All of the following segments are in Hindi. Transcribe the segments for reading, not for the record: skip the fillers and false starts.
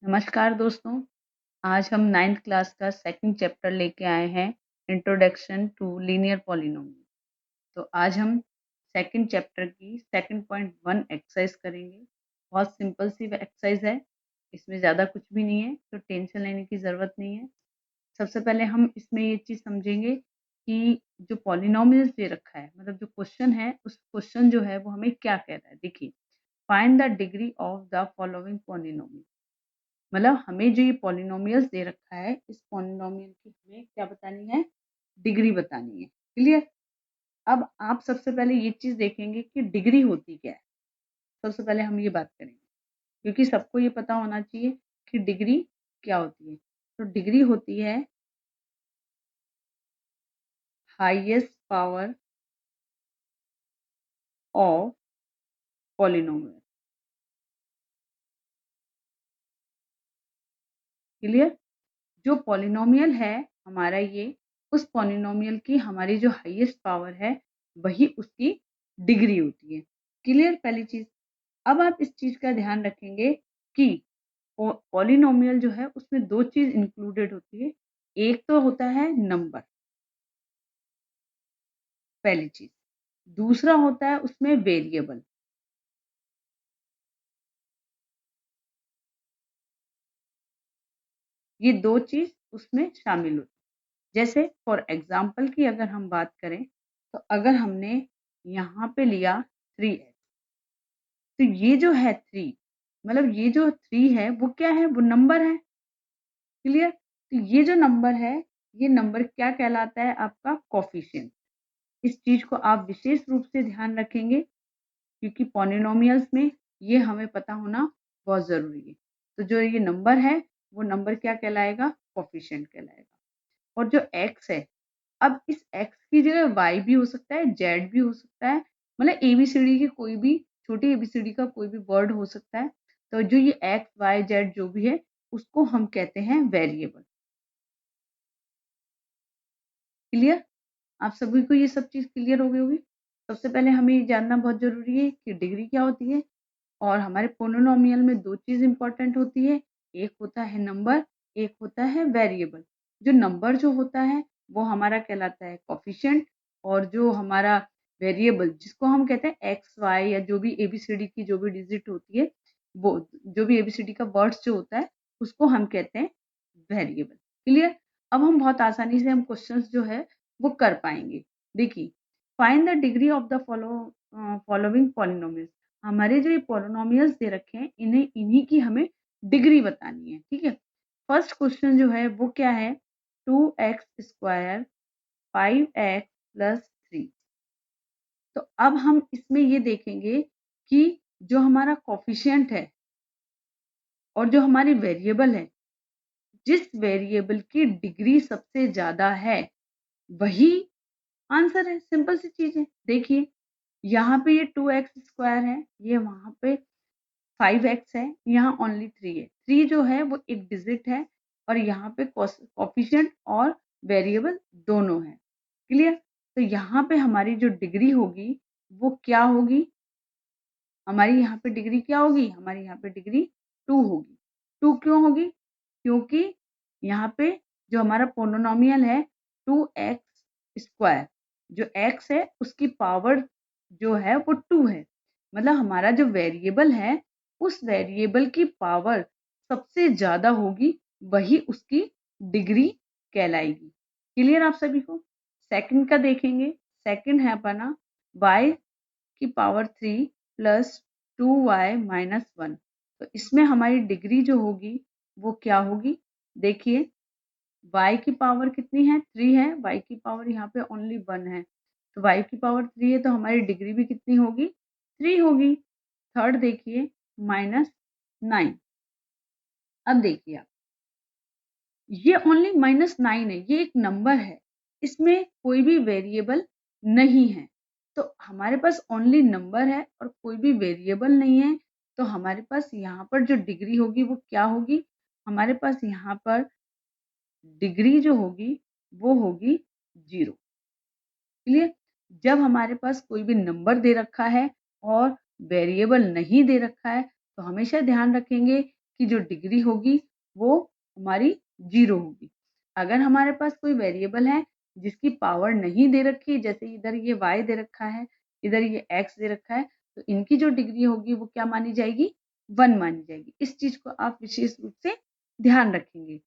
नमस्कार दोस्तों, आज हम 9th क्लास का सेकंड चैप्टर लेके आए हैं इंट्रोडक्शन टू लीनियर पॉलिनोमियल। तो आज हम सेकंड चैप्टर की 2.1 एक्सरसाइज करेंगे। बहुत सिंपल सी एक्सरसाइज है, इसमें ज़्यादा कुछ भी नहीं है, तो टेंशन लेने की ज़रूरत नहीं है। सबसे पहले हम इसमें ये चीज़ समझेंगे कि जो पॉलिनोमियल्स दे रखा है, मतलब जो क्वेश्चन है, उस क्वेश्चन जो है वो हमें क्या कह रहा है। देखिए, find the degree of the following polynomial. मतलब हमें जो ये पॉलिनोमियल्स दे रखा है, इस पॉलिनोमियल की हमें क्या बतानी है, डिग्री बतानी है। क्लियर? अब आप सबसे पहले ये चीज़ देखेंगे कि डिग्री होती क्या है। सबसे पहले हम ये बात करेंगे, क्योंकि सबको ये पता होना चाहिए कि डिग्री क्या होती है। तो डिग्री होती है highest power of polynomial. Clear? जो पॉलिनोमियल है हमारा ये, उस पॉलिनोमियल की हमारी जो हाईएस्ट पावर है, वही उसकी डिग्री होती है। क्लियर? पहली चीज़। अब आप इस चीज़ का ध्यान रखेंगे कि पॉलिनोमियल जो है उसमें 2 चीज़ इंक्लूडेड होती है। एक तो होता है नंबर, पहली चीज़। दूसरा होता है उसमें वेरिएबल। ये 2 चीज़ उसमें शामिल होती है। जैसे फॉर एग्ज़ाम्पल की अगर हम बात करें, तो अगर हमने यहाँ पे लिया 3x, तो ये जो है 3, मतलब ये जो 3 है वो क्या है? वो नंबर है। क्लियर? तो ये जो नंबर है, ये नंबर क्या कहलाता है? आपका कोएफ़िशिएंट। इस चीज़ को आप विशेष रूप से ध्यान रखेंगे, क्योंकि पॉलिनोमियल्स में ये हमें पता होना बहुत ज़रूरी है। तो जो ये नंबर है, वो नंबर क्या कहलाएगा? कोएफ़िशिएंट कहलाएगा। और जो x है, अब इस x की जगह y भी हो सकता है, z भी हो सकता है, मतलब एबीसीडी की कोई भी छोटी एबीसीडी का कोई भी वर्ड हो सकता है। तो जो ये x, y, z जो भी है, उसको हम कहते हैं वेरिएबल। क्लियर? आप सभी को ये सब चीज़ क्लियर हो गई होगी। सबसे पहले हमें ये जानना बहुत ज़रूरी है कि डिग्री क्या होती है, और हमारे पॉलिनोमियल में 2 चीज़ इम्पोर्टेंट होती है, एक होता है नंबर, एक होता है वेरिएबल। जो नंबर जो होता है, वो हमारा कहलाता है कोएफ़िशिएंट, और जो हमारा वेरिएबल जिसको हम कहते हैं एक्स, वाई या जो भी एबीसीडी की जो भी डिजिट होती है, वो जो भी एबीसीडी का वर्ड्स जो होता है, उसको हम कहते हैं वेरिएबल। क्लियर? अब हम बहुत आसानी से हम क्वेश्चंस जो है वो कर पाएँगे। देखिए, find the degree of the following polynomials. हमारे जो ये पॉलिनोमियल्स दे रखे हैं, इन्हीं की हमें डिग्री बतानी है। ठीक है? फर्स्ट क्वेश्चन जो है वो क्या है? 2x² 5x + 3। तो अब हम इसमें ये देखेंगे कि जो हमारा कोएफ़िशिएंट है और जो हमारी वेरिएबल है, जिस वेरिएबल की डिग्री सबसे ज़्यादा है, वही आंसर है। सिंपल सी चीज़ है। देखिए, यहाँ पे ये 2x² है, ये वहाँ पे 5x है, यहाँ ओनली 3 है। 3 जो है वो एक डिजिट है, और यहाँ पे कोएफ़िशिएंट और वेरिएबल दोनों हैं। क्लियर? तो यहाँ पे हमारी जो डिग्री होगी वो क्या होगी? हमारी यहाँ पे डिग्री क्या होगी? हमारी यहाँ पे डिग्री 2 होगी। 2 क्यों होगी? क्योंकि यहाँ पे जो हमारा पॉलिनोमियल है 2x², जो x है उसकी पावर जो है वो 2 है। मतलब हमारा जो वेरिएबल है, उस वेरिएबल की पावर सबसे ज़्यादा होगी, वही उसकी डिग्री कहलाएगी। क्लियर आप सभी को? सेकंड का देखेंगे, सेकंड है अपना y की पावर 3 प्लस 2y माइनस 1। तो इसमें हमारी डिग्री जो होगी वो क्या होगी? देखिए, y की पावर कितनी है? 3 है, y की पावर यहाँ पे ओनली 1 है। तो y की पावर 3 है, तो हमारी डिग्री भी कितनी होगी? 3 होगी। थर्ड देखिए, -9। अब देखिए आप, ये ओनली -9 है, ये एक नंबर है। इसमें कोई भी वेरिएबल नहीं है। तो हमारे पास ओनली नंबर है और कोई भी वेरिएबल नहीं है, तो हमारे पास यहाँ पर जो डिग्री होगी वो क्या होगी? हमारे पास यहाँ पर डिग्री जो होगी वो होगी 0। क्लियर? जब हमारे पास कोई भी नंबर दे रखा है और वेरिएबल नहीं दे रखा है, तो हमेशा ध्यान रखेंगे की जो डिग्री होगी वो हमारी 0 होगी। अगर हमारे पास कोई वेरिएबल है जिसकी पावर नहीं दे रखी, जैसे इधर ये y दे रखा है, इधर ये x दे रखा है, तो इनकी जो डिग्री होगी वो क्या मानी जाएगी? 1 मानी जाएगी। इस चीज़ को आप विशेष रूप से ध्यान रखेंगे।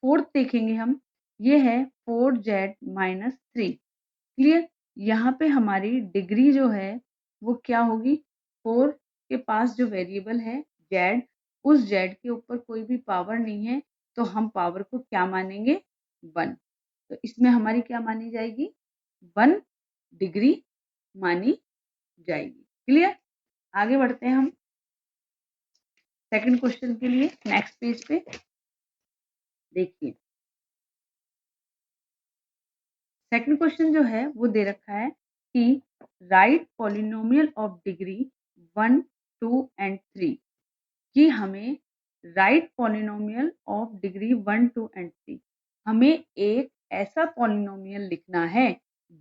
4th देखेंगे हम, ये है 4z - 3। क्लियर? यहाँ पे हमारी डिग्री जो है वो क्या होगी? 4 के पास जो वेरिएबल है z, उस z के ऊपर कोई भी पावर नहीं है, तो हम पावर को क्या मानेंगे? 1। तो इसमें हमारी क्या मानी जाएगी? 1 डिग्री मानी जाएगी। क्लियर? आगे बढ़ते हैं हम सेकंड क्वेश्चन के लिए। नेक्स्ट पेज पे देखिए, सेकंड क्वेश्चन जो है वो दे रखा है कि right polynomial of degree 1, 2 and 3 कि हमें right polynomial of degree 1, 2 and 3 हमें एक ऐसा पॉलिनोमियल लिखना है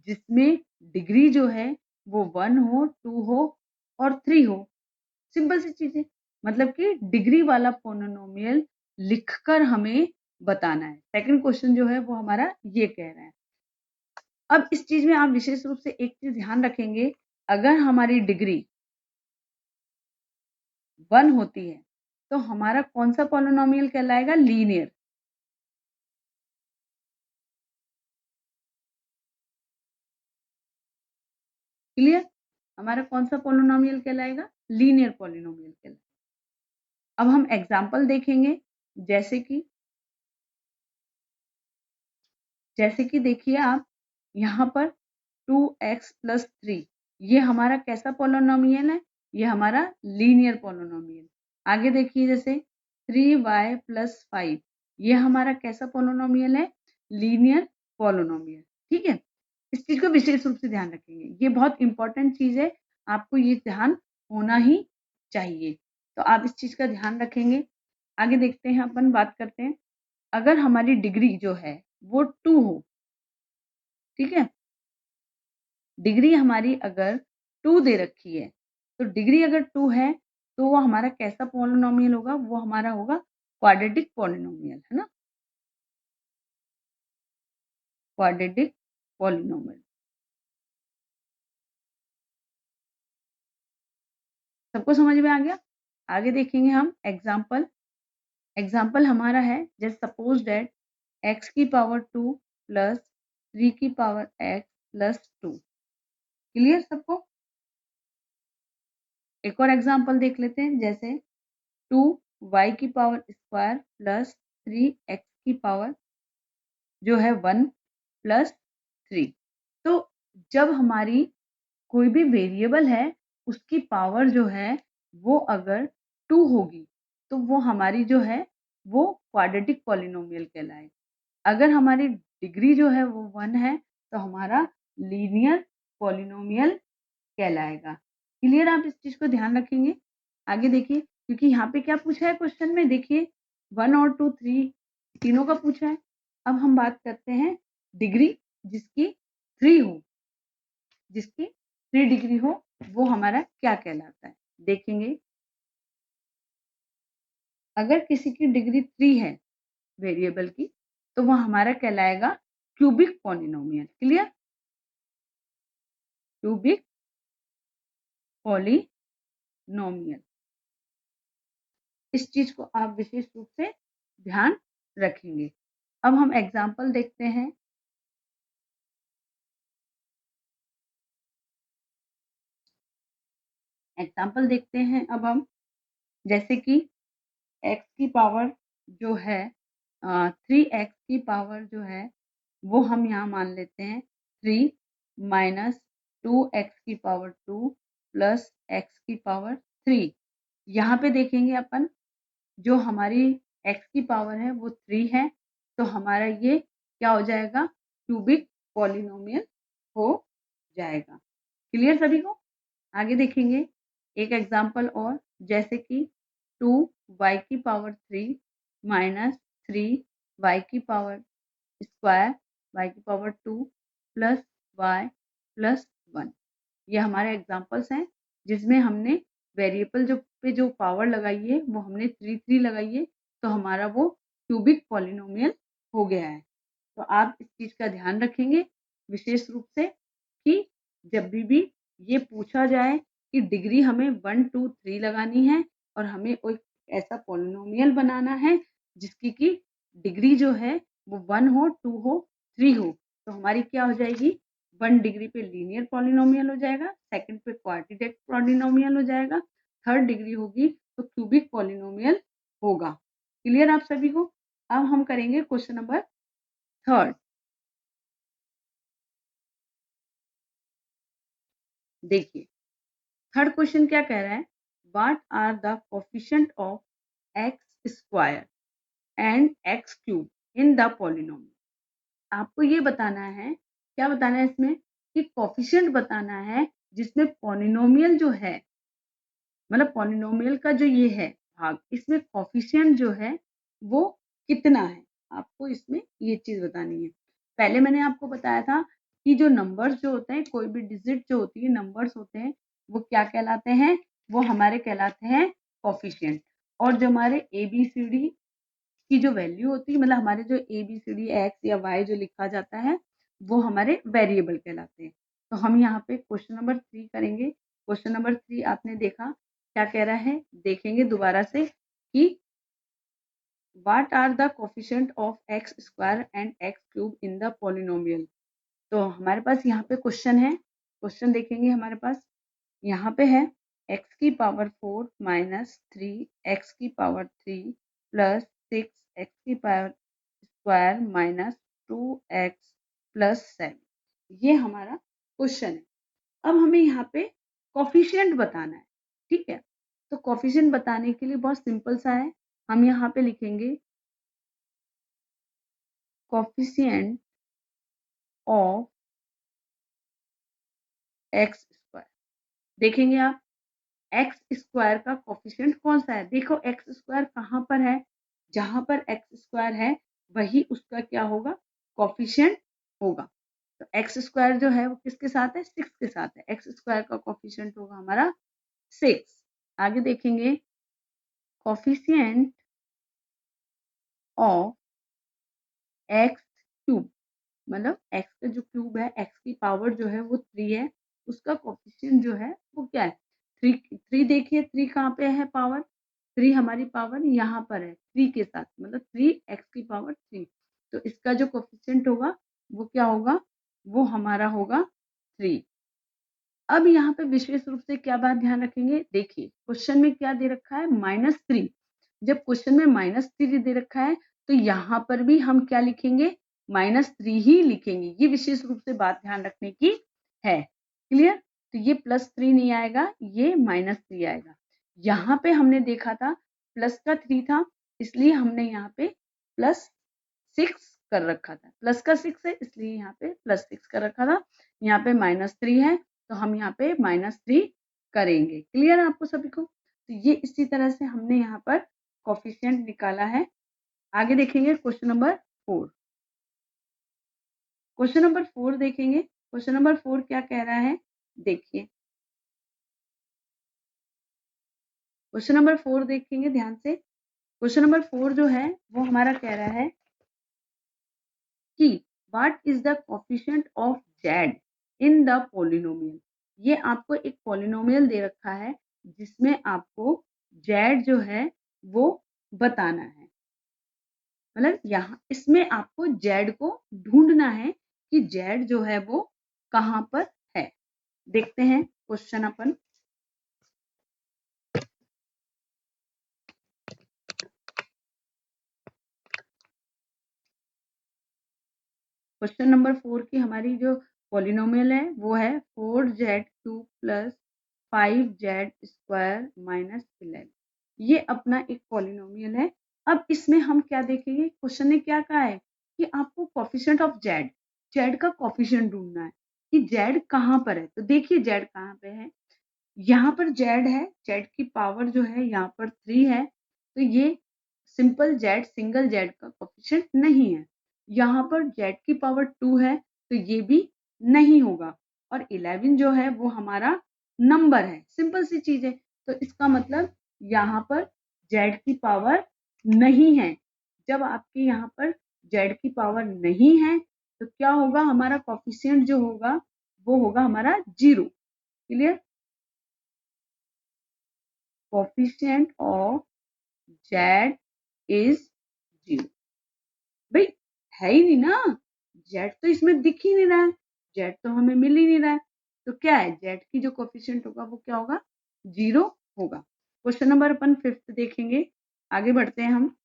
जिसमें डिग्री जो है वो 1 हो, 2 हो और 3 हो। सिंपल सी चीज़ है, मतलब कि डिग्री वाला पॉलिनोमियल लिखकर हमें बताना है। सेकंड क्वेश्चन जो है वो हमारा ये कह रहा है। अब इस चीज़ में आप विशेष रूप से एक चीज़ ध्यान रखेंगे, अगर हमारी डिग्री 1 होती है, तो हमारा कौन-सा पॉलिनोमियल कहलाएगा? लीनियर। क्लियर? हमारा कौन-सा पॉलिनोमियल कहलाएगा? लीनियर पॉलिनोमियल कहलाएगा। अब हम एग्ज़ाम्पल देखेंगे, जैसे कि देखिए आप यहाँ पर 2x + 3 ये हमारा कैसा पॉलिनोमियल है? ये हमारा लीनियर पॉलिनोमियल। आगे देखिए जैसे 3y + 5 ये हमारा कैसा पॉलिनोमियल है? Linear polynomial. ठीक है? इस चीज़ को विशेष रूप से ध्यान रखेंगे। ये बहुत इम्पोर्टेंट चीज़ है, आपको ये ध्यान होना ही चाहिए। तो आप इस चीज़ का ध्यान रखेंगे। आगे देखते हैं, अपन बात करते हैं, अगर हमारी डिग्री जो है वो 2 हो, ठीक है? डिग्री हमारी अगर 2 दे रखी है, तो डिग्री अगर 2 है, तो वो हमारा कैसा पॉलिनोमियल होगा? वो हमारा होगा क्वाड्रेटिक पॉलिनोमियल, है ना? Quadratic polynomial. सबको समझ में आ गया? आगे देखेंगे हम एग्ज़ाम्पल। एग्ज़ाम्पल हमारा है, जैसे सपोज़ दैट x की पावर 2 प्लस 3 की पावर x प्लस 2। क्लियर सबको? एक और एग्ज़ाम्पल देख लेते हैं, जैसे 2y की पावर स्क्वायर प्लस 3x की पावर जो है 1 प्लस 3। तो जब हमारी कोई भी वेरिएबल है, उसकी पावर जो है वो अगर 2 होगी, तो वो हमारी जो है वो क्वाड्रेटिक पॉलिनोमियल कहलाएगा। अगर हमारी डिग्री जो है वो 1 है, तो हमारा लीनियर पॉलिनोमियल कहलाएगा। क्लियर? आप इस चीज़ को ध्यान रखेंगे। आगे देखिए, क्योंकि यहाँ पे क्या पूछा है क्वेश्चन में, देखिए 1 और 2, 3 तीनों का पूछा है। अब हम बात करते हैं डिग्री जिसकी 3 हो, जिसकी 3 डिग्री हो, वो हमारा क्या कहलाता है? देखेंगे, अगर किसी की डिग्री 3 है वेरिएबल की, तो वो हमारा कहलाएगा cubic polynomial. Clear? Cubic polynomial. इस चीज़ को आप विशेष रूप से ध्यान रखेंगे। अब हम एग्ज़ाम्पल देखते हैं। एग्ज़ाम्पल देखते हैं अब हम, जैसे कि x की पावर जो है 3x की पावर जो है वो हम यहाँ मान लेते हैं 3 माइनस 2x की पावर 2 प्लस x की पावर 3। यहाँ पे देखेंगे अपन, जो हमारी x की पावर है वो 3 है, तो हमारा ये क्या हो जाएगा? क्यूबिक पॉलिनोमियल हो जाएगा। क्लियर सभी को? आगे देखेंगे एक एग्ज़ाम्पल और, जैसे कि 2y की पावर 3 माइनस 3y की पावर स्क्वायर y की पावर 2 प्लस y प्लस 1। ये हमारे एग्ज़ाम्पल्स हैं, जिसमें हमने वेरिएबल जो पे जो पावर लगाई है वो हमने 3 लगाई है, तो हमारा वो क्यूबिक पॉलिनोमियल हो गया है। तो आप इस चीज का ध्यान रखेंगे विशेष रूप से कि जब भी ये पूछा जाए कि डिग्री हमें 1, 2, 3 लगानी है और हमें कोई ऐसा पॉलिनोमियल बनाना है जिसकी की डिग्री जो है वो 1 हो, 2 हो, 3 हो, तो हमारी क्या हो जाएगी, 1 डिग्री पे लीनियर पॉलिनोमियल हो जाएगा, सेकंड पे क्वाड्रेटिक पॉलिनोमियल हो जाएगा, थर्ड डिग्री होगी तो क्यूबिक पॉलिनोमियल होगा। क्लियर आप सभी को? अब हम करेंगे क्वेश्चन नंबर 3। देखिए थर्ड क्वेश्चन क्या कह रहा है, what are the coefficient of x square and x cube in the polynomial. आपको ये बताना है, क्या बताना है इसमें कि कोफिशिएंट बताना है जिसमें पॉलिनोमियल जो है, मतलब पॉलिनोमियल का जो ये है भाग, इसमें कोफिशिएंट जो है वो कितना है, आपको इसमें ये चीज बतानी है। पहले मैंने आपको बताया था कि जो नंबर्स जो होते हैं, कोई भी डिजिट जो होती है, नंबर्स होते हैं, वो क्या कहलाते हैं, वो हमारे कहलाते हैं कोफिशिएंट। और जो हमारे ABCD की जो वैल्यू होती है, मतलब हमारे जो ABCD एक्स या वाई जो लिखा जाता है वो हमारे वेरिएबल कहलाते हैं। तो हम यहाँ पे क्वेश्चन नंबर 3 करेंगे। क्वेश्चन नंबर 3 आपने देखा क्या कह रहा है, देखेंगे दोबारा से कि what are the coefficient of x square and x cube in the polynomial. तो हमारे पास यहाँ पे क्वेश्चन है, क्वेश्चन देखेंगे हमारे पास यहाँ पे है x की पावर 4 माइनस 3 x की पावर 3 प्लस 6 x की power square minus 2x plus 7। ये हमारा क्वेश्चन है। अब हमें यहाँ पे कोफिशिएंट बताना है, ठीक है। तो कोफिशिएंट बताने के लिए बहुत सिंपल सा है, हम यहाँ पे लिखेंगे कोफिशिएंट ऑफ एक्स स्क्वायर। देखेंगे आप एक्स स्क्वायर का कोफिशिएंट कौन सा है, देखो एक्स स्क्वायर कहाँ पर है, जहां पर एक्स स्क्वायर है वही उसका क्या होगा, कोफिशिएंट होगा। तो एक्स स्क्वायर जो है वो किसके साथ है, 6 के साथ है, एक्स स्क्वायर का कोफिशिएंट होगा हमारा 6। आगे देखेंगे कोफिशिएंट ऑफ एक्स क्यूब, मतलब एक्स का जो क्यूब है, एक्स की पावर जो है वो 3 है, उसका कोफिशिएंट जो है वो क्या है, 3। देखिए 3 कहाँ पे है पावर, 3 हमारी पावर यहाँ पर है 3 के साथ, मतलब 3x की पावर 3। तो इसका जो कोफिशिएंट होगा वो क्या होगा, वो हमारा होगा 3। अब यहाँ पे विशेष रूप से क्या बात ध्यान रखेंगे, देखिए क्वेश्चन में क्या दे रखा है, -3। जब क्वेश्चन में -3 दे रखा है तो यहाँ पर भी हम क्या लिखेंगे, -3 ही लिखेंगे। ये विशेष रूप से बात ध्यान रखने की है। क्लियर? तो ये +3 नहीं आएगा, ये -3 आएगा। यहाँ पे हमने देखा था प्लस का 3 था, इसलिए हमने यहाँ पे +6 कर रखा था। प्लस का 6 है इसलिए यहाँ पे +6 कर रखा था। यहाँ पे -3 है तो हम यहाँ पे -3 करेंगे। क्लियर है आपको सभी को? तो ये इसी तरह से हमने यहाँ पर कोफिशिएंट निकाला है। आगे देखेंगे क्वेश्चन नंबर 4। क्वेश्चन नंबर 4 देखेंगे। क्वेश्चन नंबर 4 क्या कह रहा है, देखिए क्वेश्चन नंबर 4 देखेंगे ध्यान से। क्वेश्चन नंबर 4 जो है वो हमारा कह रहा है कि what is the coefficient of Z in the polynomial. ये आपको एक पॉलिनोमियल दे रखा है जिसमें आपको जेड जो है वो बताना है, मतलब यहाँ इसमें आपको जेड को ढूंढना है कि जेड जो है वो कहाँ पर है। देखते हैं क्वेश्चन अपन। क्वेश्चन नंबर 4 की हमारी जो पॉलिनोमियल है वो है 4z³ plus 5z square minus 11। ये अपना एक पॉलिनोमियल है। अब इसमें हम क्या देखेंगे, क्वेश्चन ने क्या कहा है कि आपको कोफिशिएंट ऑफ जेड, जेड का कोफिशिएंट ढूंढना है कि जेड कहाँ पर है। तो देखिए जेड कहाँ पे है, यहाँ पर जेड है, जेड की पावर जो है यहाँ पर 3 है, तो ये सिंपल जेड, सिंगल जेड का कोफिशिएंट नहीं है। यहाँ पर जेड की पावर 2 है तो ये भी नहीं होगा, और 11 जो है वो हमारा नंबर है, सिंपल सी चीज है। तो इसका मतलब यहाँ पर z की पावर नहीं है। जब आपके यहाँ पर z की पावर नहीं है तो क्या होगा, हमारा कोफिशिएंट जो होगा वो होगा हमारा 0। Clear? Coefficient of z is 0। भाई है ही नहीं ना, z तो इसमें दिख ही नहीं रहा है, z तो हमें मिल ही नहीं रहा है, तो क्या है, z की जो कोफिशिएंट होगा वो क्या होगा, 0 होगा। क्वेश्चन नंबर अपन 5 देखेंगे, आगे बढ़ते हैं हम।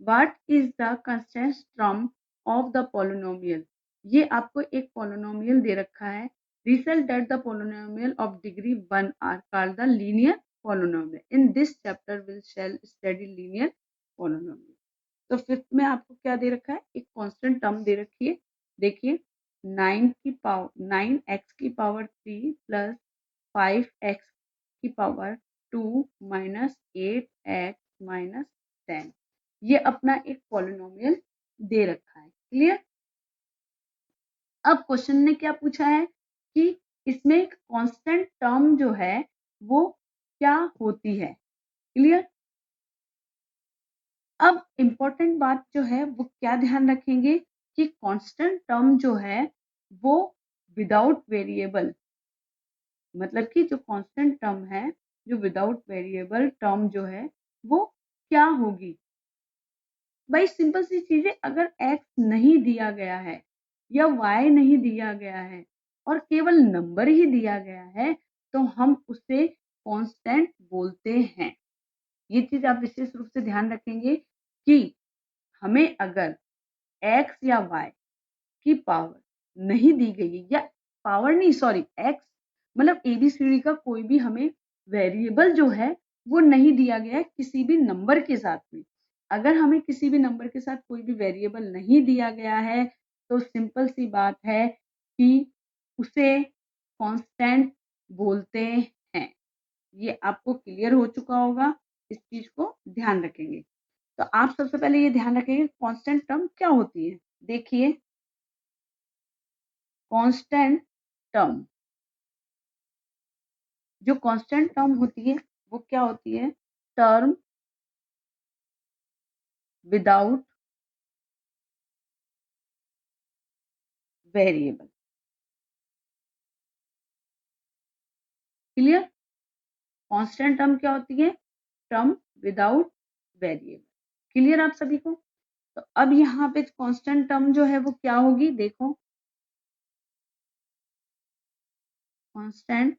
What is the constant term of the polynomial. ये आपको एक पोलिनोमियल दे रखा है। Result that the polynomial of degree 1 are called the linear polynomial. In this chapter will shall study linear polynomial. तो 5th में आपको क्या दे रखा है, एक कांस्टेंट टर्म दे रखी है। देखिए 9x की पावर 3 प्लस 5x की पावर 2 माइनस 8x माइनस 10, ये अपना एक पॉलिनोमियल दे रखा है। क्लियर? अब क्वेश्चन ने क्या पूछा है कि इसमें एक कांस्टेंट टर्म जो है वो क्या होती है। क्लियर? अब इम्पोर्टेंट बात जो है वो क्या ध्यान रखेंगे कि कांस्टेंट टर्म जो है वो विदाउट वेरिएबल, मतलब कि जो कांस्टेंट टर्म है, जो विदाउट वेरिएबल टर्म जो है वो क्या होगी। भाई सिंपल सी चीज है, अगर x नहीं दिया गया है या y नहीं दिया गया है और केवल नंबर ही दिया गया है तो हम उसे कांस्टेंट बोलते हैं। ये चीज आप विशेष रूप से ध्यान रखेंगे कि हमें अगर x या y की पावर नहीं दी गई है, या पावर नहीं सॉरी x मतलब ABCD का कोई भी हमें वेरिएबल जो है वो नहीं दिया गया है किसी भी नंबर के साथ में। अगर हमें किसी भी नंबर के साथ कोई भी वेरिएबल नहीं दिया गया है तो सिंपल सी बात है कि उसे कांस्टेंट बोलते हैं। ये आपको क्लियर हो चुका होगा, इस चीज को ध्यान रखेंगे। तो आप सबसे पहले ये ध्यान रखेंगे कांस्टेंट टर्म क्या होती है। देखिए कांस्टेंट टर्म, जो कांस्टेंट टर्म होती है वो क्या होती है, term without variable. Clear? Constant term क्या होती है, टर्म विदाउट वेरिएबल। क्लियर आप सभी को? तो अब यहाँ पे कांस्टेंट टर्म जो है वो क्या होगी, देखो कांस्टेंट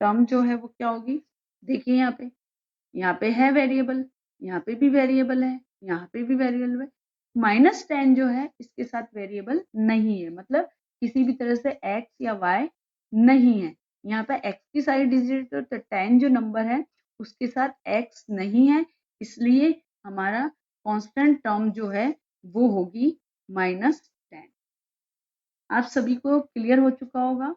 टर्म जो है वो क्या होगी। देखिए यहाँ पे है वेरिएबल, यहाँ पे भी वेरिएबल है, यहाँ पे भी वेरिएबल है। -10 जो है इसके साथ वेरिएबल नहीं है, मतलब किसी भी तरह से x या y नहीं है। यहाँ पे x की सारी डिजिट तो 10 जो नंबर है उसके साथ x नहीं है, इसलिए हमारा कांस्टेंट टर्म जो है वो होगी -10। आप सभी को क्लियर हो चुका होगा।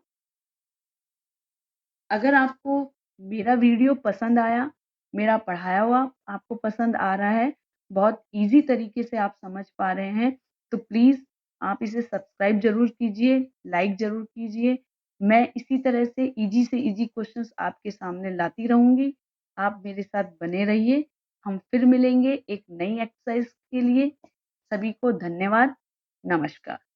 अगर आपको मेरा वीडियो पसंद आया, मेरा पढ़ाया हुआ आपको पसंद आ रहा है, बहुत ईज़ी तरीके से आप समझ पा रहे हैं, तो प्लीज़ आप इसे सब्सक्राइब ज़रूर कीजिए, लाइक ज़रूर कीजिए। मैं इसी तरह से ईज़ी क्वेश्चंस आपके सामने लाती रहूँगी। आप मेरे साथ बने रहिए। हम फिर मिलेंगे एक नई एक्सरसाइज के लिए। सभी को धन्यवाद। नमस्कार।